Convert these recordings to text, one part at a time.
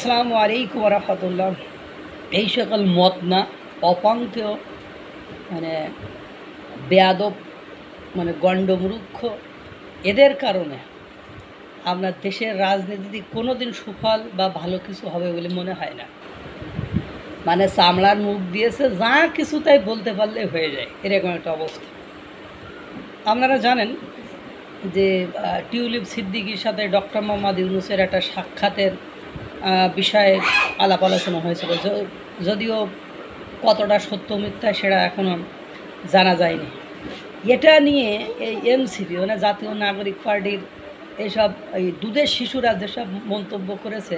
আসসালামু আলাইকুম ওয়া রাহমাতুল্লাহ। এই সকল মত না অপন্থেয় মানে বেয়াদব মানে গণ্ডমূর্খ এদের কারণে আপনার দেশের রাজনীতিতে কোনো দিন সুফল বা ভালো কিছু হবে বলে মনে হয় না। মানে চামড়ার মুখ দিয়েছে, যা কিছু তাই বলতে পারলে হয়ে যায়, এরকম একটা অবস্থা। আপনারা জানেন যে টিউলিপ সিদ্দিকীর সাথে ডক্টর মোহাম্মদ ইউনূসের একটা সাক্ষাতের বিষয়ে আলাপ আলোচনা হয়েছিল, যদিও কতটা সত্য মিথ্যা সেটা এখনও জানা যায়নি। এটা নিয়ে এই এনসিপি মানে জাতীয় নাগরিক পার্টির এইসব এই দুধের শিশুরা যেসব মন্তব্য করেছে,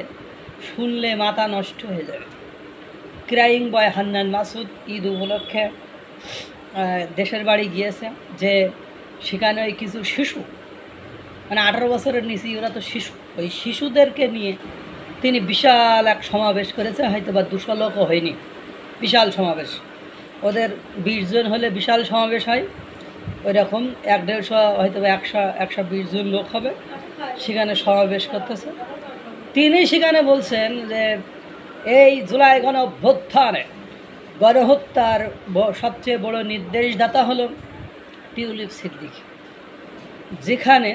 শুনলে মাথা নষ্ট হয়ে যাবে। ক্রাইং বয় হান্নান মাসুদ ঈদ উপলক্ষে দেশের বাড়ি গিয়েছে, যে সেখানে ওই কিছু শিশু মানে 18 বছরের নিচে, ওরা তো শিশু, ওই শিশুদেরকে নিয়ে তিনি বিশাল এক সমাবেশ করেছে। হয়তো বা 200 লোকও হয়নি, বিশাল সমাবেশ। ওদের 20 জন হলে বিশাল সমাবেশ হয়, ওই রকম 150 হয়তো বা 120 জন লোক হবে, সেখানে সমাবেশ করতেছে। তিনি সেখানে বলছেন যে এই জুলাই গণঅভ্যুত্থানে গণহত্যার সবচেয়ে বড় নির্দেশদাতা হলো টিউলিপ সিদ্দিকী, যেখানে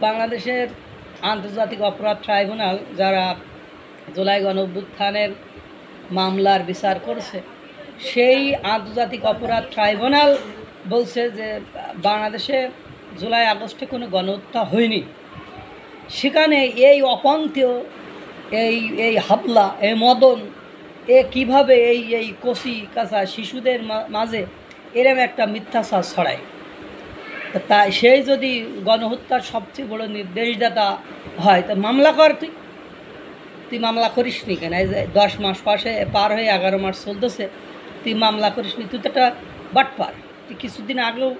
বাংলাদেশের আন্তর্জাতিক অপরাধ ট্রাইব্যুনাল যারা জুলাই গণঅভ্যুত্থানের মামলার বিচার করছে, সেই আন্তর্জাতিক অপরাধ ট্রাইব্যুনাল বলছে যে বাংলাদেশে জুলাই আগস্টে কোনো গণহত্যা হয়নি। সেখানে এই অপন্থীয় এই হাবলা, এই মদন, কিভাবে এই কচি কাঁচা শিশুদের মাঝে এরম একটা মিথ্যাচার ছড়ায়। তা সেই যদি গণহত্যার সবচেয়ে বড় নির্দেশদাতা হয়, তা মামলা কর। তুই মামলা করিস নি কেন? এই যে 10 মাস পার হয়ে 11 মাস চলতেছে, তুই মামলা করিস নি। তুই তো একটা বাটপার। তুই কিছুদিন আগেও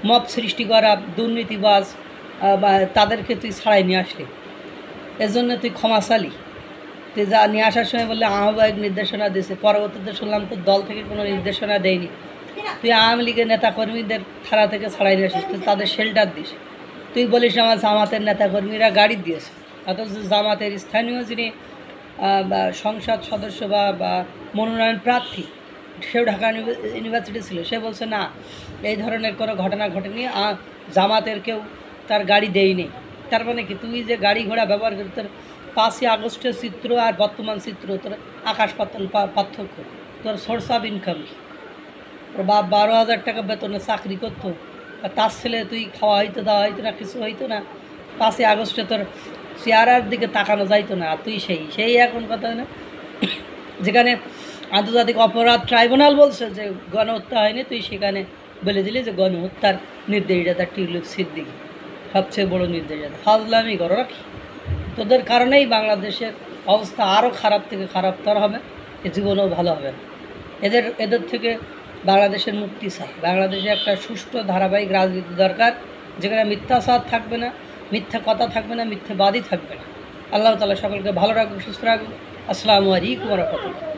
মব সৃষ্টি করা দুর্নীতিবাজ তাদেরকে তুই ছাড়াই নিয়ে আসলি, এজন্য তুই ক্ষমা চালি। তুই যা নিয়ে আসার সময় বললে আহ্বায়ক নির্দেশনা দিয়েছে, পরবর্তীতে শুনলাম তোর দল থেকে কোনো নির্দেশনা দেয়নি। তুই আওয়ামী লীগের নেতাকর্মীদের থানা থেকে ছাড়াই নিয়ে আসিস, তুই তাদের শেল্টার দিস। তুই বলিস আমার জামাতের নেতাকর্মীরা গাড়ি দিয়েছে, অথচ জামাতের স্থানীয় যিনি সংসদ সদস্য বা মনোনয়ন প্রার্থী, সেও ঢাকা ইউনিভার্সিটি ছিল, সে বলছে না, এই ধরনের কোনো ঘটনা ঘটেনি, জামাতের কেউ তার গাড়ি দেয়নি। তার মানে কি, তুই যে গাড়ি ঘোড়া ব্যবহার করি, তোর 5ই আগস্টের চিত্র আর বর্তমান চিত্র তোর আকাশ পাতাল পার্থক্য। তোর সোর্স অফ ইনকাম কি? তোর বাপ 12,000 টাকা বেতনে চাকরি করতো, আর তার ছেলে তুই খাওয়া হইতো, দেওয়া হইতো না, কিছু হইতো না। 5ই আগস্টে তোর চেহারার দিকে তাকানো যাইতো না, আর তুই সেই এখন কথা না, যেখানে আন্তর্জাতিক অপরাধ ট্রাইব্যুনাল বলছে যে গণহত্যা হয়নি, তুই সেখানে বলে দিলি যে গণহত্যার নির্দেশদাতা টিউলিপ সিদ্দিকী, সবচেয়ে বড় নির্দেশদাতা। ফাজলামি করো রাখি। তোদের কারণেই বাংলাদেশের অবস্থা আরও খারাপ থেকে খারাপতর হবে, এ জীবনেও ভালো হবে না। এদের থেকে বাংলাদেশের মুক্তি চাই। বাংলাদেশে একটা সুষ্ঠু ধারাবাহিক রাজনীতি দরকার, যেখানে মিথ্যাচার থাকবে না, মিথ্যা কথা থাকবে না, মিথ্যাবাদী থাকবে না। আল্লাহ তাআলা সকলকে ভালো রাখুক, সুস্থ রাখুক। আসসালামু আলাইকুম ওয়া রাহমাতুল্লাহ।